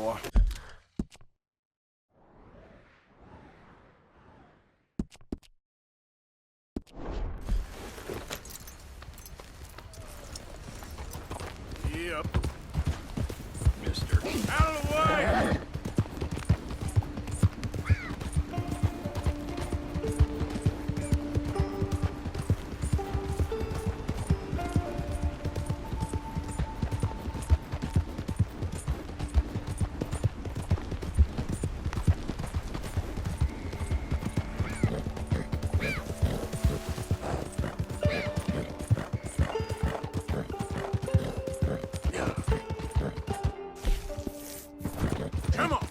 boy. Yep. Mister. Out of the way! Come on!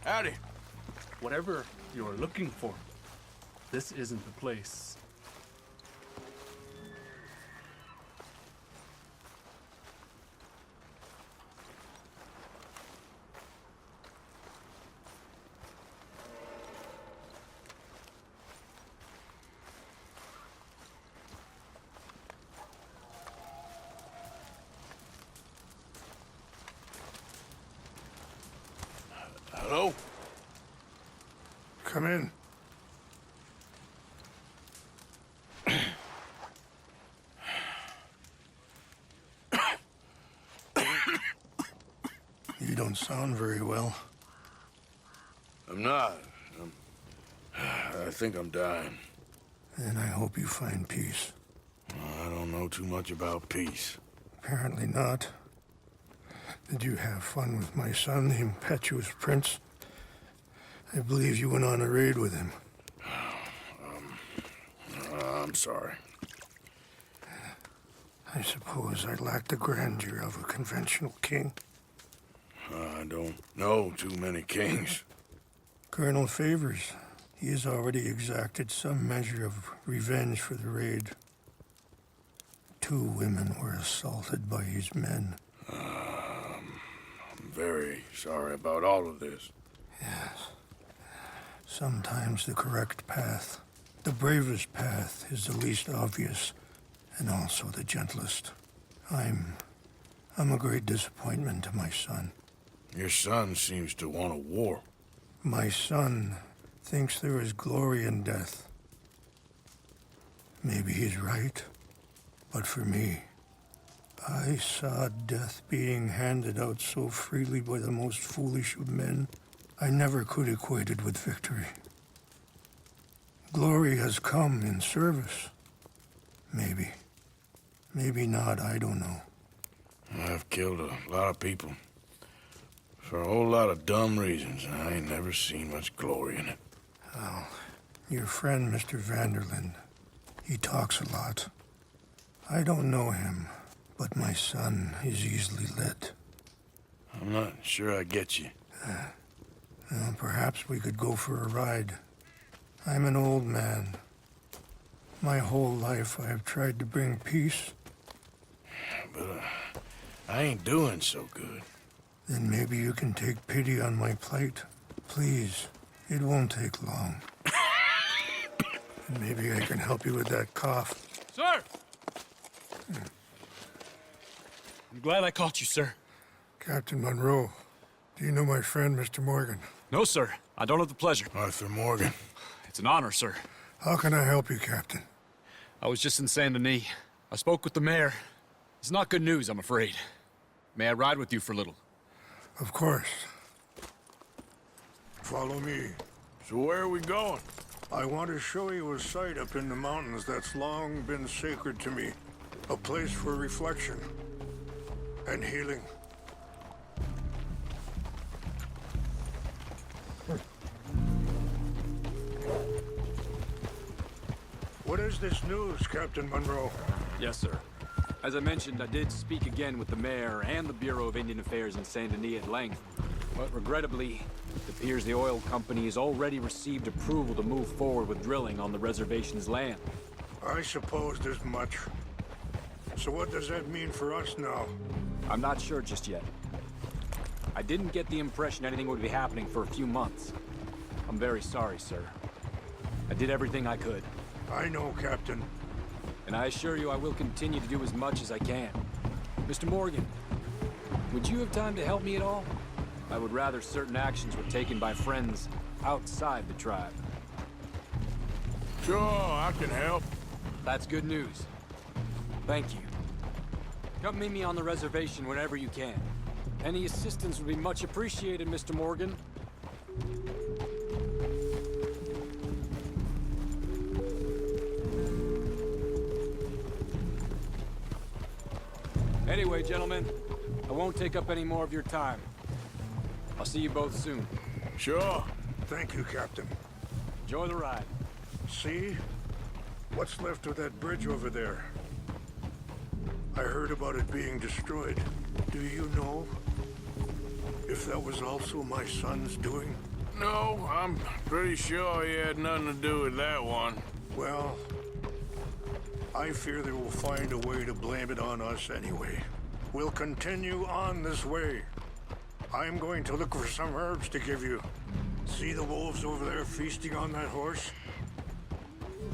Howdy. Whatever you're looking for, this isn't the place. Hello? Come in. You don't sound very well. I'm not. I think I'm dying. And I hope you find peace. I don't know too much about peace. Apparently not. Did you have fun with my son, the impetuous prince? I believe you went on a raid with him. I'm sorry. I suppose I lack the grandeur of a conventional king. I don't know too many kings. Colonel Favors, he has already exacted some measure of revenge for the raid. 2 women were assaulted by his men. I'm very sorry about all of this. Yes. Sometimes the correct path, the bravest path, is the least obvious, and also the gentlest. I'm a great disappointment to my son. Your son seems to want a war. My son thinks there is glory in death. Maybe he's right, but for me, I saw death being handed out so freely by the most foolish of men. I never could equate it with victory. Glory has come in service. Maybe. Maybe not, I don't know. I've killed a lot of people. For a whole lot of dumb reasons, and I ain't never seen much glory in it. Well, your friend, Mr. Vanderlyn, he talks a lot. I don't know him, but my son is easily led. I'm not sure I get you. Well, perhaps we could go for a ride. I'm an old man. My whole life I have tried to bring peace. But I ain't doing so good. Then maybe you can take pity on my plight. Please, it won't take long. And maybe I can help you with that cough. Sir! I'm glad I caught you, sir. Captain Monroe, do you know my friend, Mr. Morgan? No, sir. I don't have the pleasure. Arthur Morgan. It's an honor, sir. How can I help you, Captain? I was just in Saint Denis. I spoke with the mayor. It's not good news, I'm afraid. May I ride with you for a little? Of course. Follow me. So where are we going? I want to show you a site up in the mountains that's long been sacred to me. A place for reflection and healing. What is is this news, Captain Monroe? Yes, sir. As I mentioned, I did speak again with the mayor and the Bureau of Indian Affairs in Saint Denis at length. But regrettably, it appears the oil company has already received approval to move forward with drilling on the reservation's land. I supposed as much. So what does that mean for us now? I'm not sure just yet. I didn't get the impression anything would be happening for a few months. I'm very sorry, sir. I did everything I could. I know, Captain. And I assure you I will continue to do as much as I can. Mr. Morgan, would you have time to help me at all? I would rather certain actions were taken by friends outside the tribe. Sure, I can help. That's good news. Thank you. Come meet me on the reservation whenever you can. Any assistance would be much appreciated, Mr. Morgan. Anyway, gentlemen, I won't take up any more of your time. I'll see you both soon. Sure. Thank you, Captain. Enjoy the ride. See? What's left of that bridge over there? I heard about it being destroyed. Do you know if that was also my son's doing? No, I'm pretty sure he had nothing to do with that one. Well, I fear they will find a way to blame it on us anyway. We'll continue on this way. I'm going to look for some herbs to give you. See the wolves over there feasting on that horse?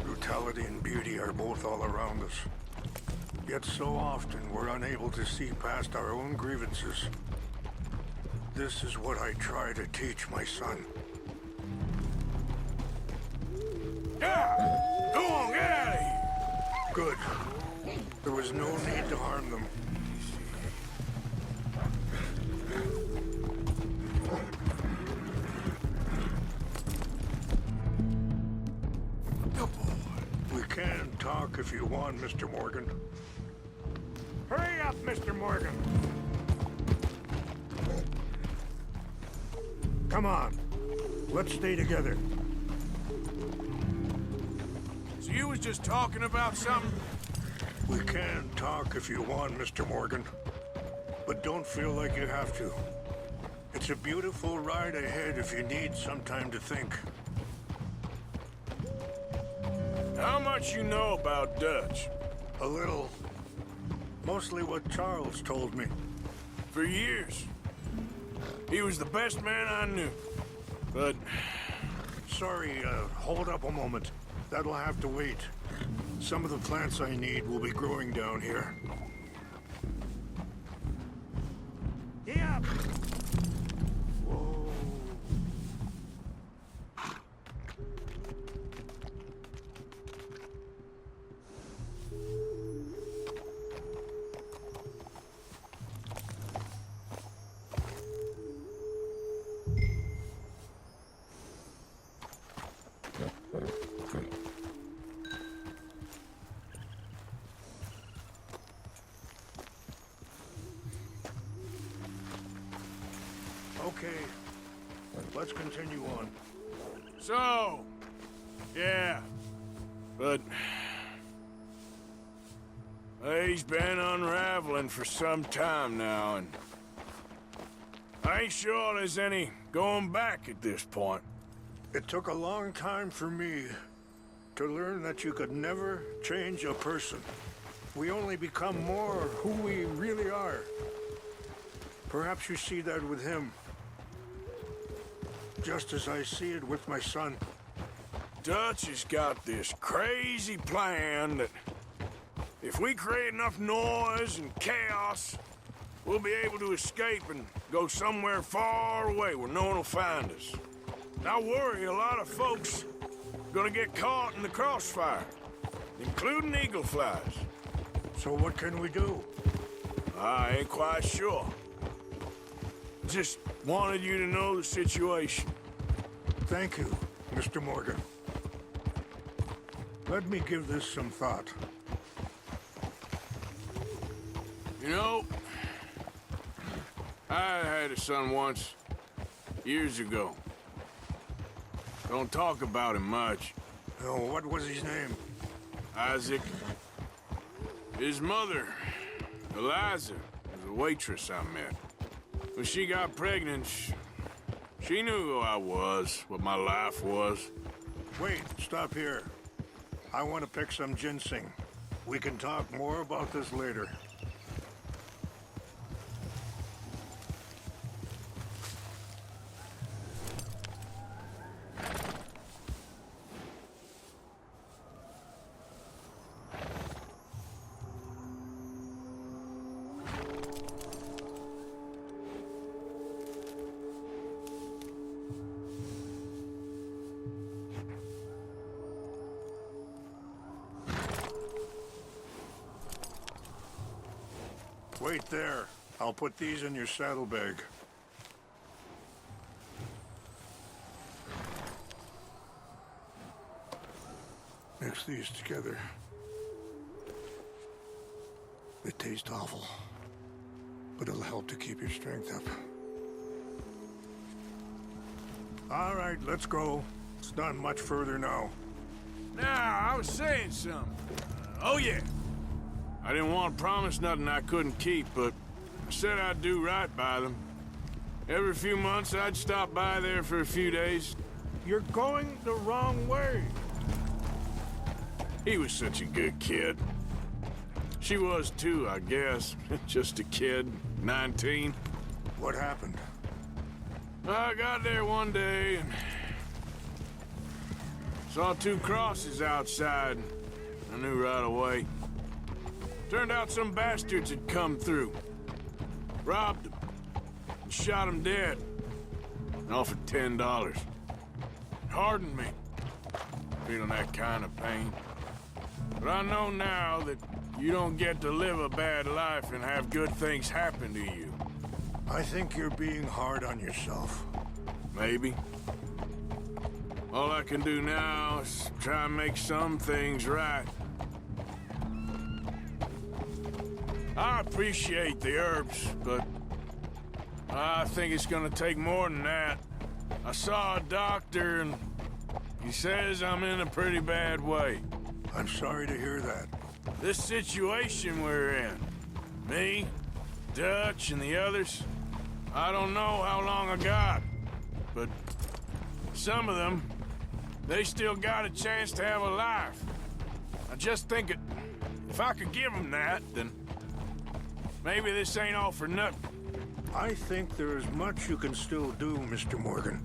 Brutality and beauty are both all around us. Yet so often we're unable to see past our own grievances. This is what I try to teach my son. Yeah! Go on, get out of here! Good. There was no need to harm them. We can talk if you want, Mr. Morgan. Hurry up, Mr. Morgan. Come on. Let's stay together. So you was just talking about something? We can talk if you want, Mr. Morgan. But don't feel like you have to. It's a beautiful ride ahead if you need some time to think. How much you know about Dutch? A little. Mostly what Charles told me. For years. He was the best man I knew. But Sorry, hold up a moment. That'll have to wait. Some of the plants I need will be growing down here. Yeah. Whoa. Okay, let's continue on. so, yeah. But he's been unraveling for some time now, and I ain't sure there's any going back at this point. It took a long time for me to learn that you could never change a person. We only become more who we really are. Perhaps you see that with him. Just as I see it with my son. Dutch has got this crazy plan that if we create enough noise and chaos, we'll be able to escape and go somewhere far away where no one will find us. I worry a lot of folks are gonna get caught in the crossfire, including eagle flies. So what can we do? I ain't quite sure. Just wanted you to know the situation. Thank you, Mr. Morgan. Let me give this some thought. You know, I had a son once, years ago. Don't talk about him much. Oh, what was his name? Isaac. His mother, Eliza, was a waitress I met. When she got pregnant, she knew who I was, what my life was. Wait, stop here. I want to pick some ginseng. We can talk more about this later. Wait there. I'll put these in your saddlebag. Mix these together. They taste awful, but it'll help to keep your strength up. All right, let's go. It's not much further now. Now, I was saying something. Oh, yeah. I didn't want to promise nothing I couldn't keep, but I said I'd do right by them. Every few months, I'd stop by there for a few days. You're going the wrong way. He was such a good kid. She was too, I guess. Just a kid, 19. What happened? I got there one day and saw 2 crosses outside. I knew right away. Turned out some bastards had come through. Robbed him. And shot him dead. And offered $10. Hardened me. Feeling that kind of pain. But I know now that you don't get to live a bad life and have good things happen to you. I think you're being hard on yourself. Maybe. All I can do now is try and make some things right. I appreciate the herbs, but I think it's gonna take more than that. I saw a doctor and he says I'm in a pretty bad way. I'm sorry to hear that. This situation we're in, me, Dutch, and the others, I don't know how long I got, but some of them, they still got a chance to have a life. I just think if I could give them that, then maybe this ain't all for nothing. I think there is much you can still do, Mr. Morgan.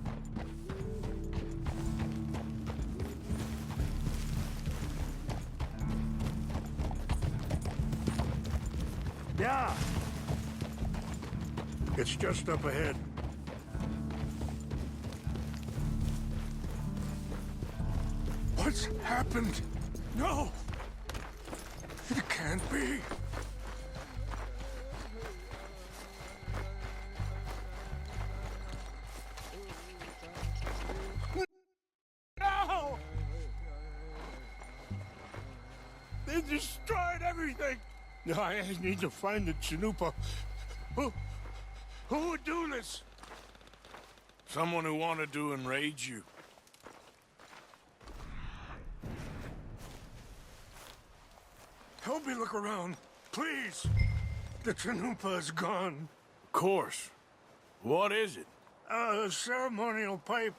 Yeah. It's just up ahead. What's happened? No! It can't be. No! They destroyed everything! I need to find the Chanupa. Who would do this? Someone who wanted to enrage you. Help me look around, please. The Chanupa is gone. Of course. What is it? A ceremonial pipe.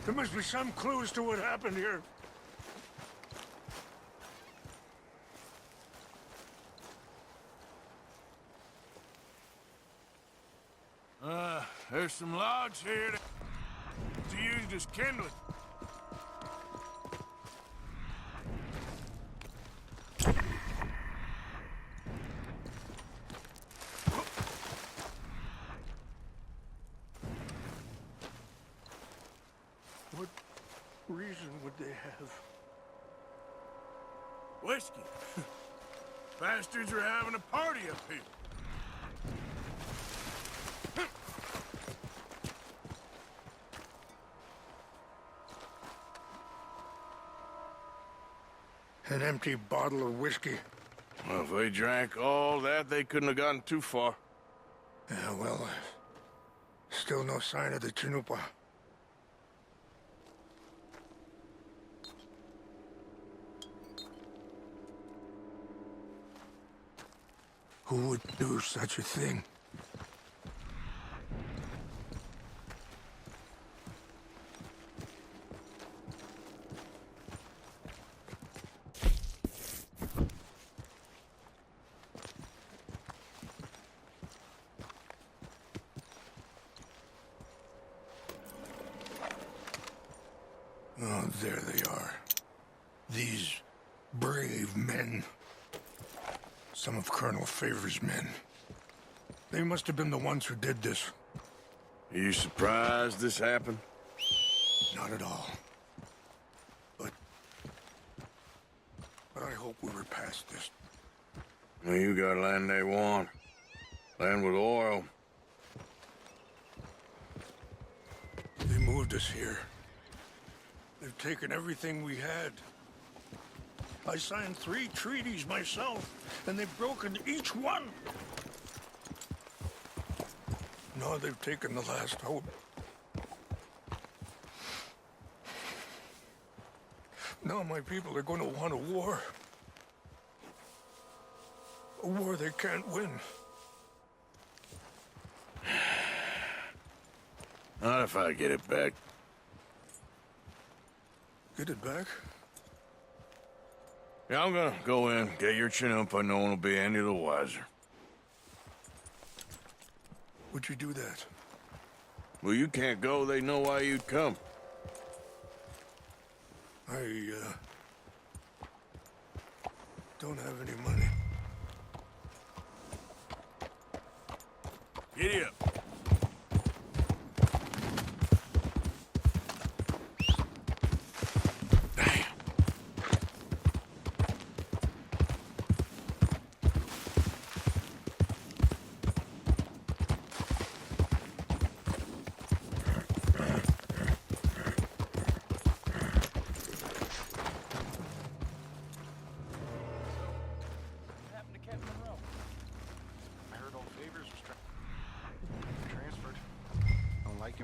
There must be some clues to what happened here. There's some logs here to use as kindling. What reason would they have? Whiskey. Bastards are having a party up here. An empty bottle of whiskey. Well, if they drank all that, they couldn't have gotten too far. Yeah, well, still no sign of the Chanupa. Who would do such a thing? Oh, there they are. These brave men. Some of Colonel Favor's men. They must have been the ones who did this. Are you surprised this happened? Not at all. But I hope we were past this. Well, you got land they want. Land with oil. They moved us here. They've taken everything we had. I signed 3 treaties myself, and they've broken each one. Now they've taken the last hope. Now my people are going to want a war. A war they can't win. Not if I get it back. Get it back? Yeah, I'm gonna go in, get your Chinook, but no one will be any the wiser. Would you do that? Well, you can't go, they know why you'd come. I, don't have any money. Giddy up.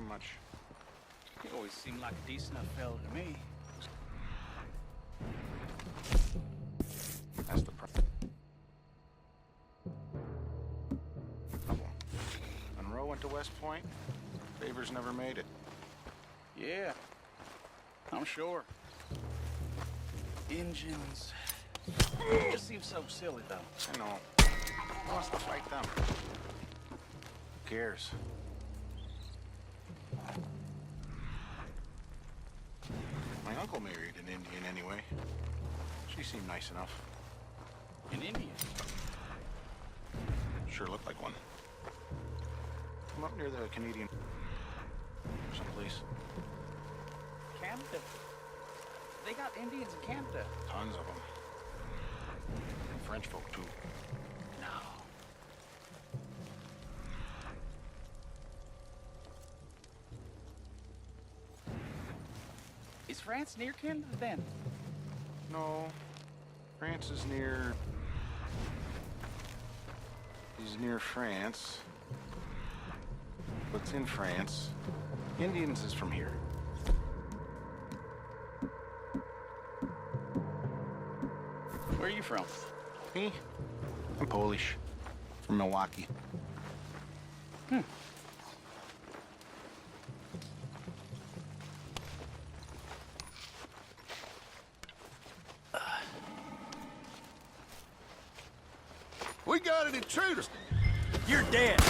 Much. He always seemed like a decent enough fella to me. That's the problem. Monroe went to West Point. Favors never made it. Yeah, I'm sure. Engines. It just seems so silly, though. I know. Who wants to fight them? Who cares? My uncle married an Indian anyway. She seemed nice enough. An Indian? Sure looked like one. I'm up near the Canadian... someplace. Canada? They got Indians in Canada. Tons of them. And French folk, too. No. Is France near Canada, then? No. France is near... He's near France. What's in France? Indians is from here. Where are you from? Me? I'm Polish. From Milwaukee. We got an intruder! You're dead!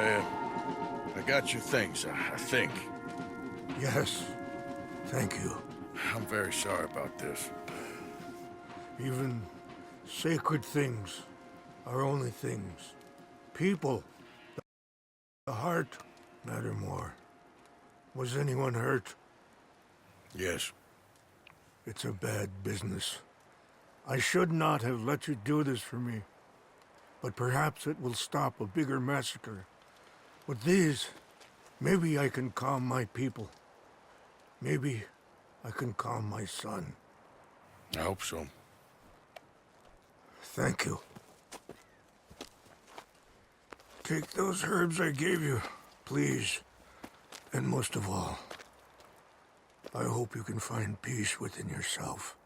I got your things, I think. Yes, thank you. I'm very sorry about this. Even sacred things are only things. People, the heart, matter more. Was anyone hurt? Yes. It's a bad business. I should not have let you do this for me. But perhaps it will stop a bigger massacre. With these, maybe I can calm my people. Maybe I can calm my son. I hope so. Thank you. Take those herbs I gave you, please. And most of all, I hope you can find peace within yourself.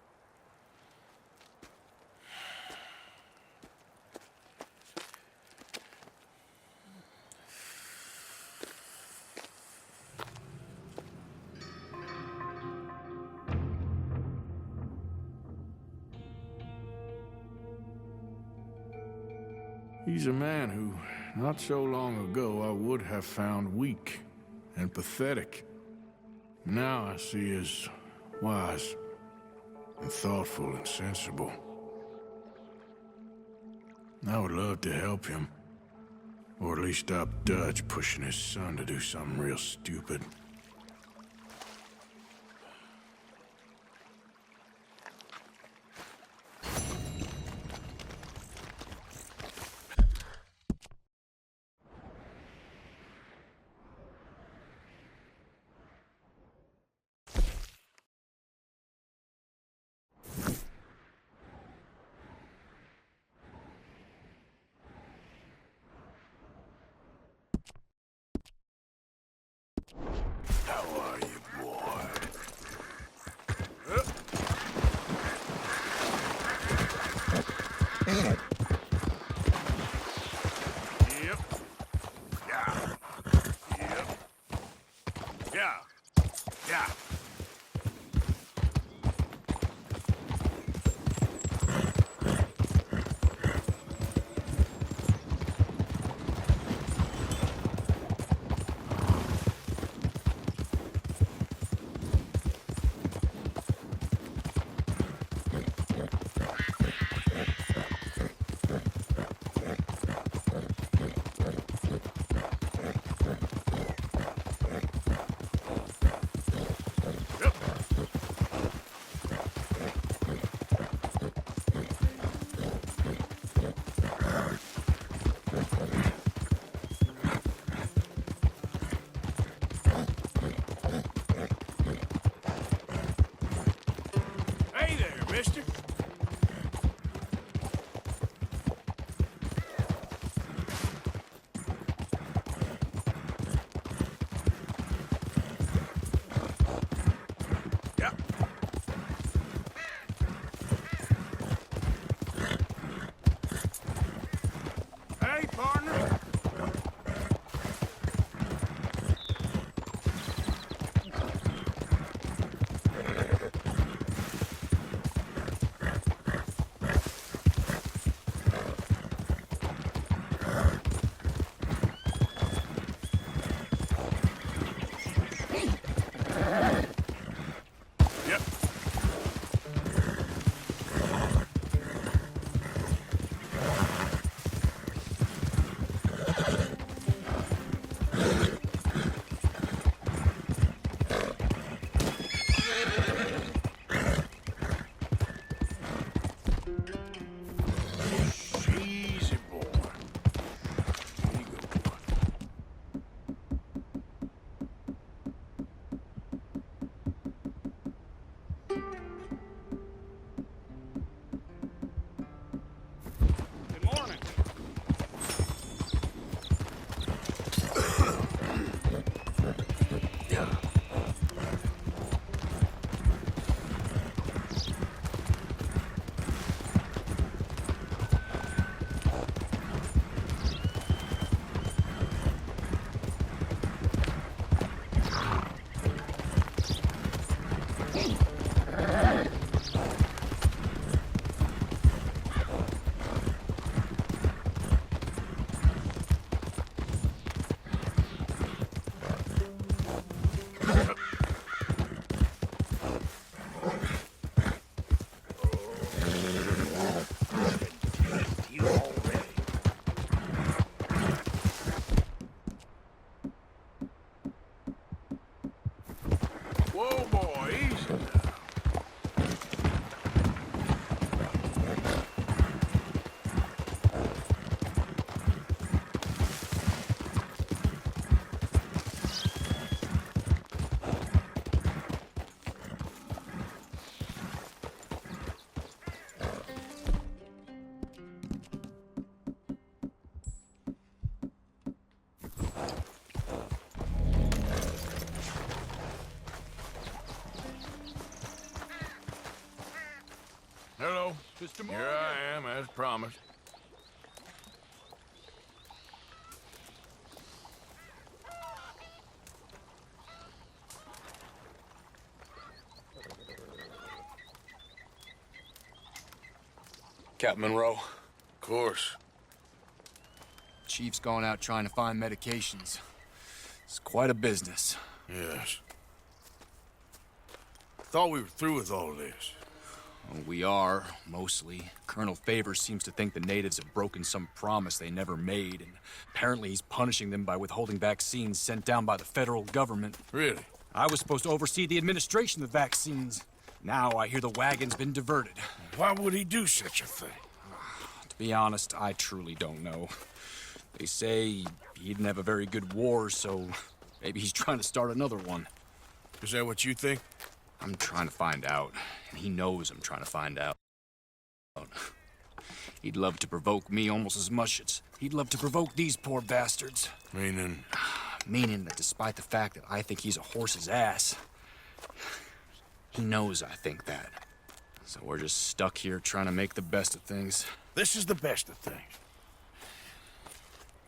He's a man who, not so long ago, I would have found weak and pathetic. Now I see as wise and thoughtful and sensible. I would love to help him, or at least stop Dutch pushing his son to do something real stupid. How are you, boy? Yep. Yeah. Yep. Yeah. Yeah. Mr. Morgan. Here I am, as promised. Captain Monroe. Of course. Chief's gone out trying to find medications. It's quite a business. Yes. Thought we were through with all this. Well, we are, mostly. Colonel Favors seems to think the natives have broken some promise they never made, and apparently he's punishing them by withholding vaccines sent down by the federal government. Really? I was supposed to oversee the administration of the vaccines. Now I hear the wagon's been diverted. Why would he do such a thing? To be honest, I truly don't know. They say he didn't have a very good war, so maybe he's trying to start another one. Is that what you think? I'm trying to find out, and he knows I'm trying to find out. He'd love to provoke me almost as much as he'd love to provoke these poor bastards. Meaning? Meaning that despite the fact that I think he's a horse's ass, he knows I think that. So we're just stuck here trying to make the best of things. This is the best of things.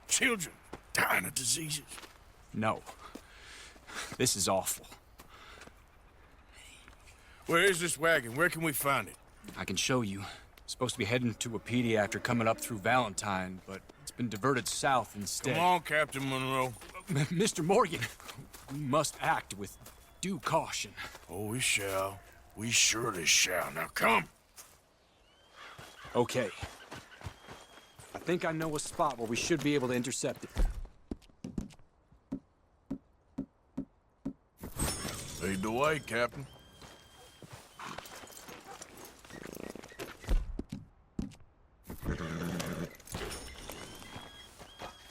Children dying of diseases. No. This is awful. Where is this wagon? Where can we find it? I can show you. It's supposed to be heading to Wapiti after coming up through Valentine, but it's been diverted south instead. Come on, Captain Monroe. Mr. Morgan, we must act with due caution. Oh, we shall. We surely shall. Now come. Okay. I think I know a spot where we should be able to intercept it. Lead the way, Captain.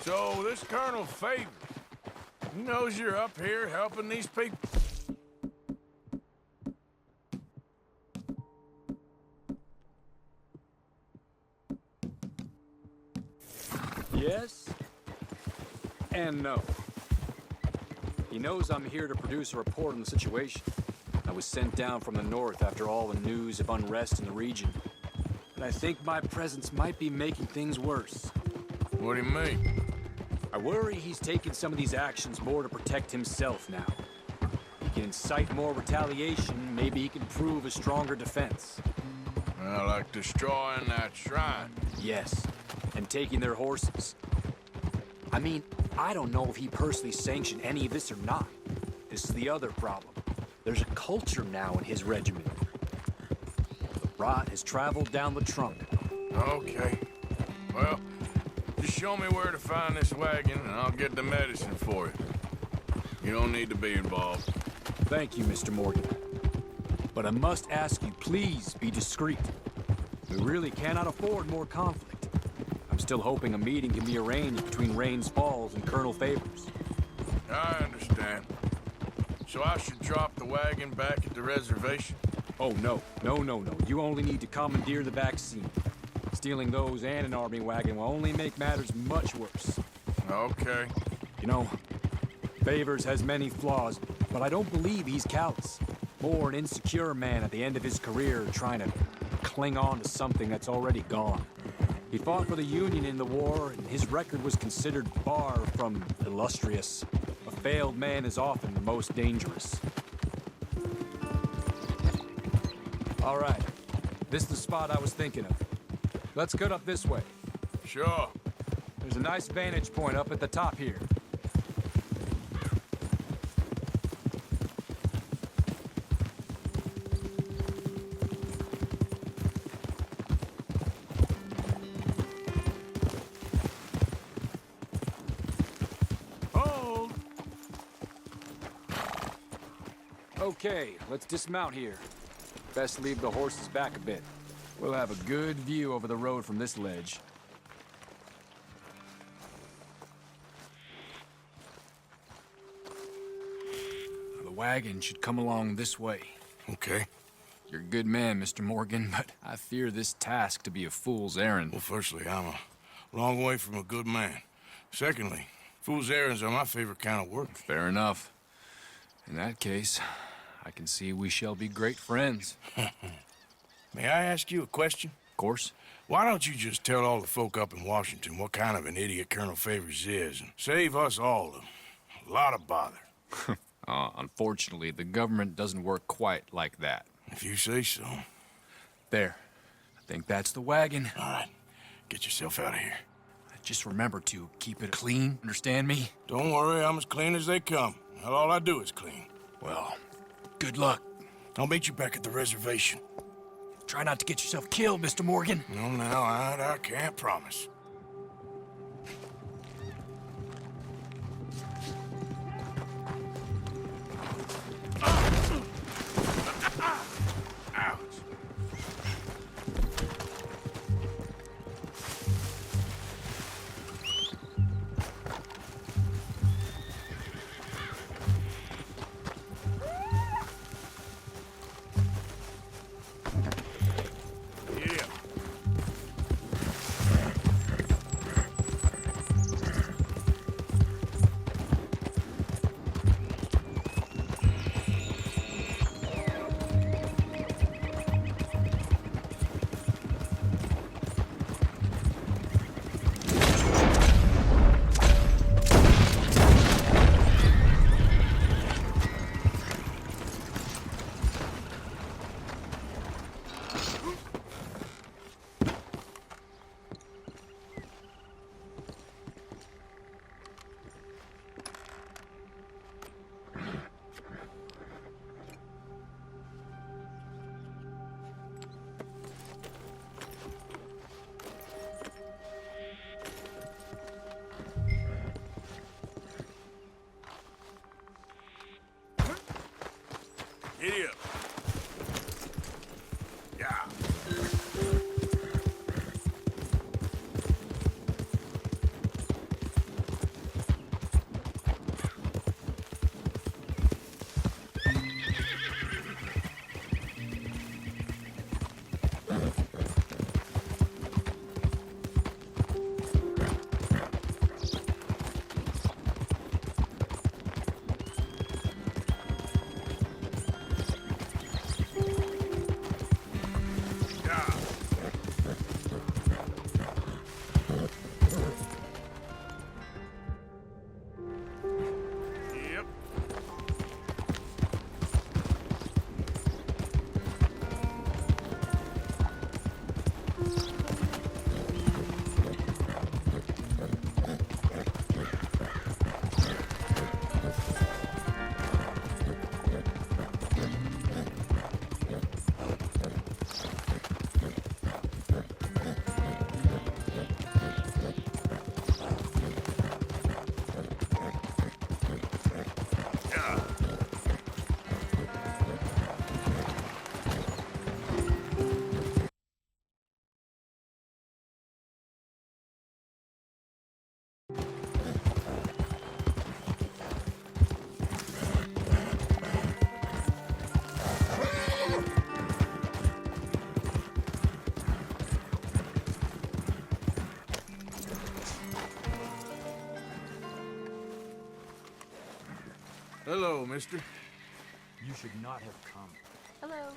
So, this Colonel Favors, he knows you're up here helping these people? Yes and no. He knows I'm here to produce a report on the situation. I was sent down from the north after all the news of unrest in the region. But I think my presence might be making things worse. What do you mean? I worry he's taking some of these actions more to protect himself now. He can incite more retaliation, maybe he can prove a stronger defense. Well, like destroying that shrine. Yes, and taking their horses. I mean, I don't know if he personally sanctioned any of this or not. This is the other problem. There's a culture now in his regiment. The rot has traveled down the trunk. Okay. Well, just show me where to find this wagon, and I'll get the medicine for you. You don't need to be involved. Thank you, Mr. Morgan. But I must ask you, please be discreet. We really cannot afford more conflict. I'm still hoping a meeting can be arranged between Rains Falls and Colonel Favors. I understand. So I should drop the wagon back at the reservation? Oh, no. No. You only need to commandeer the vaccine. Stealing those and an army wagon will only make matters much worse. Okay. You know, Favors has many flaws, but I don't believe he's callous. More an insecure man at the end of his career trying to cling on to something that's already gone. He fought for the Union in the war, and his record was considered far from illustrious. A failed man is often the most dangerous. All right. This is the spot I was thinking of. Let's cut up this way. Sure. There's a nice vantage point up at the top here. Hold! Okay, let's dismount here. Best leave the horses back a bit. We'll have a good view over the road from this ledge. The wagon should come along this way. Okay. You're a good man, Mr. Morgan, but I fear this task to be a fool's errand. Well, firstly, I'm a long way from a good man. Secondly, fool's errands are my favorite kind of work. Fair enough. In that case, I can see we shall be great friends. May I ask you a question? Of course. Why don't you just tell all the folk up in Washington what kind of an idiot Colonel Favors is, and save us all a lot of bother? Unfortunately, the government doesn't work quite like that. If you say so. There. I think that's the wagon. All right, get yourself out of here. Just remember to keep it clean, understand me? Don't worry, I'm as clean as they come. Not all I do is clean. Well, good luck. I'll meet you back at the reservation. Try not to get yourself killed, Mr. Morgan. No, now, I can't promise. Ouch. Yeah. Giddy up. Yeah. Yep. Yeah. Hello, mister. You should not have come. Hello.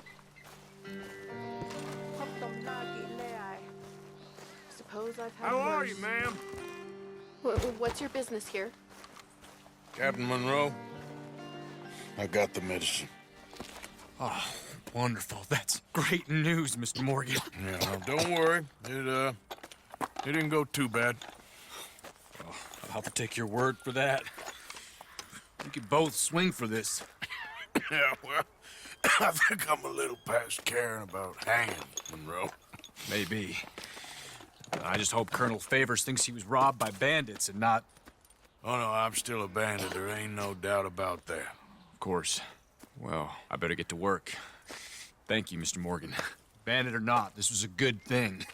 Suppose I've had How are worse. you, ma'am? What's your business here? Captain Monroe. I got the medicine. Oh, wonderful. That's great news, Mr. Morgan. Yeah, well, don't worry. It didn't go too bad. I'll have to take your word for that. We could both swing for this. Yeah, well, I think I'm a little past caring about hanging, Monroe. Maybe. I just hope Colonel Favors thinks he was robbed by bandits and not... Oh, no, I'm still a bandit. There ain't no doubt about that. Of course. Well, I better get to work. Thank you, Mr. Morgan. Bandit or not, this was a good thing.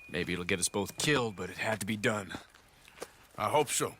Maybe it'll get us both killed, but it had to be done. I hope so.